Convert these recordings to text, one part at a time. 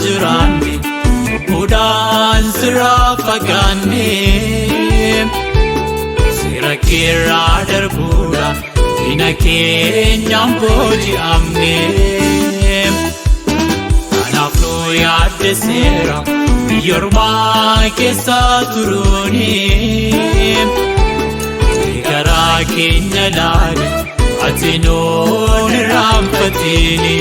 Jirani, udaan sirraa fagaannee seera keerra darbuudha diina keenyaan booji'amnee kanaaf nu yaaddeesseera biyya ormaa keessa turuunii garaa keenya laale ati nuun irraanfatini.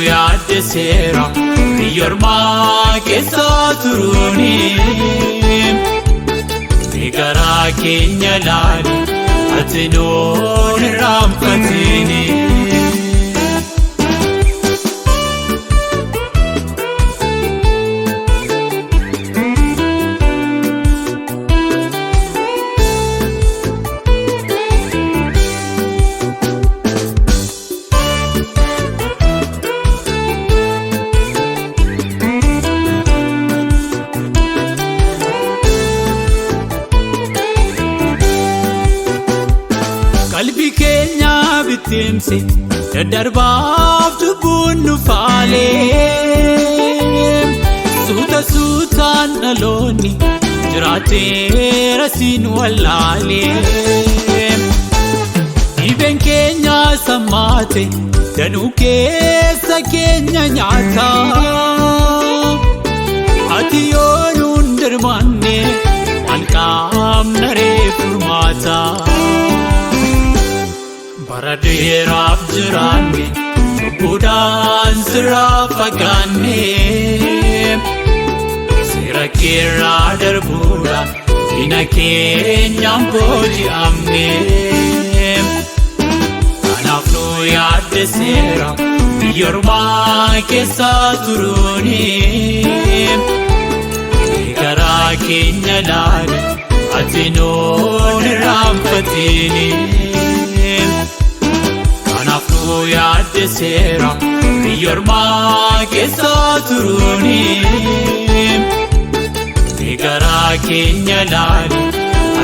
Yaaddeesseera biyya ormaa keessa turuunii garaa keenya laale ati nuun irraanfatini. Qalbii keenya bittimse daddarbaaf cubbuun nu faalee suutaan dhaloonni jiraateera siin wallaalee dhibeen keenya sammaate danuu keessa keenya nyaata ati yoo nuun dirmanne walqaamna reefurmaata. Bara dheeraaf jiraanne udaan sirraa fagaannee seera keerra darbuudha diina keenyaan booji'amnee kanaaf nu yaaddeesseera biyya ormaa keessa turuunii garaa keenya laale ati nuun irraanfatini. Yaaddeesseera biyya ormaa keessa turuunii garaa keenya laale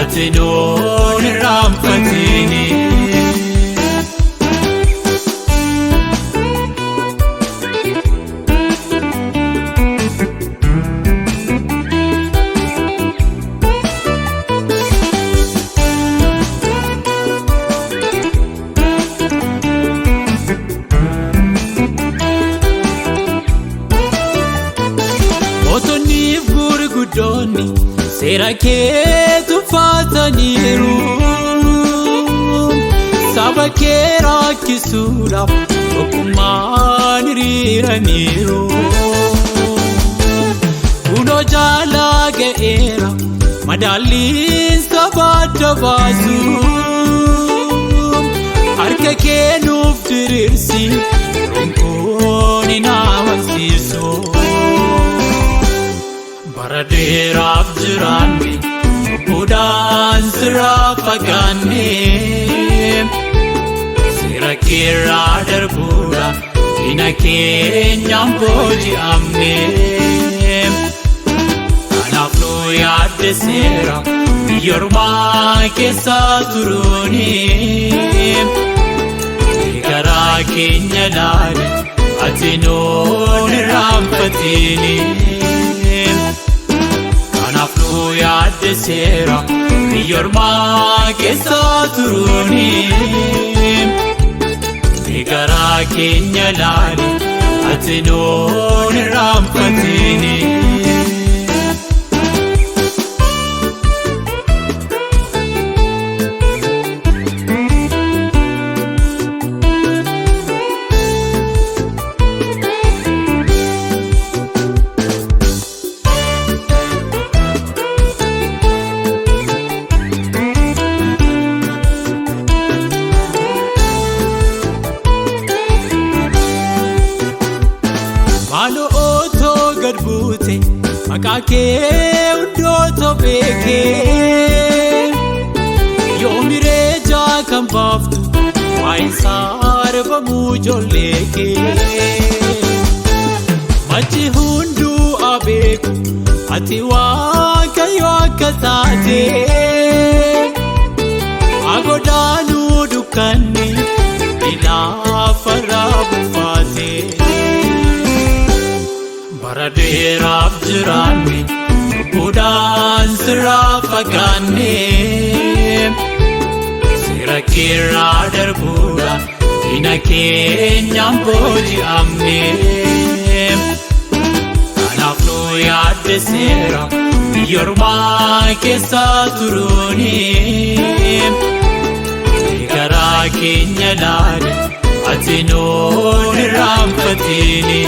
ati nuun irraanfatini. Mootoniif gurguddoonni seera kee tuffataniiru saba kee rakkisuudhaaf tokkummaan hiriiraniiru kunoo jaalaa ga'eera madaalliin saba adda baasu harka kee nuuf diriirsi ronkoon hin amansiisu. Bara dheeraaf jiraanne udaan sirraa fagaannee seera keerra darbuudha diina keenyaan booji'amnee kanaaf nu yaaddeesseera biyya ormaa keessa turuunii garaa keenya laale ati nuun irraanfatini. Yaaddeesseera biyya ormaa keessa turuunii garaa keenya laale ati nuun irraanfatini. too gad buute maqaa kee hundoo beekee yoomiree jaa kan baaftu waa'een saarbamuu ijoollee kee machi hunduu abeeku ati waaqayyo akka taatee agodaanuu dukkanni ilaafarraa buufatee bara dheeraaf jiraanne lubbuudhaan sirraa fagaannee seera keerraa darbuudhaan diina keenyaan booji'amnee kanaaf nu yaaddeseera biyya ormaa keessa turuunii garaa keenya laale ati nuun irraanfatini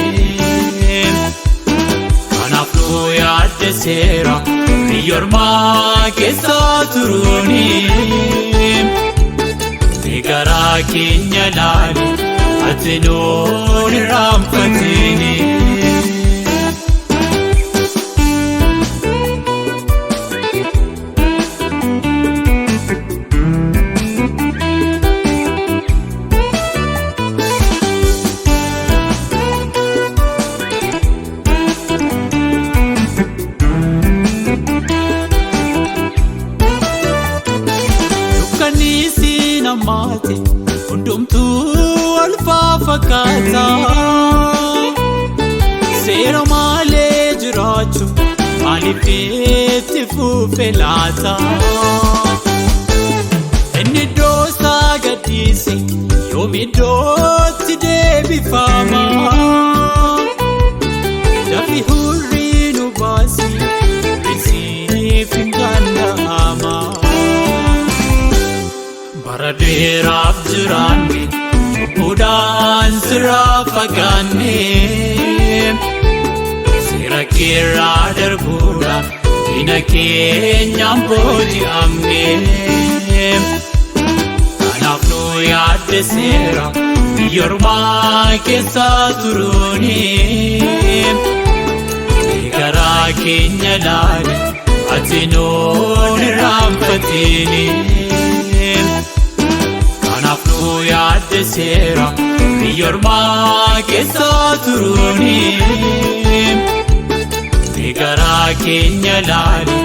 kanaaf nu yaaddeseera biyya ormaa keessa turuunii garaa keenya laale ati nuun irraanfatini Mate hundumtuu walfaa fakkaata seera malee jiraachuu maaliif itti fufe laata inni iddoo isaa gadhiise yoom iddootti deebifama dafii hurrii nu baasi risiif hin danda'ama bara dheeraaf jiraanne lubbuudhaan sirraa fagaannee seera keerraa darbuudhaan diina keenyaan booji'amnee kanaaf nu yaaddeseera biyya ormaa keessa turuunii garaa keenya laale ati nuun irraanfatini kanaaf nu yaaddeseera biyya ormaa keessa turuunii garaa keenya laale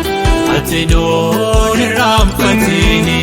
ati nuun irraanfatini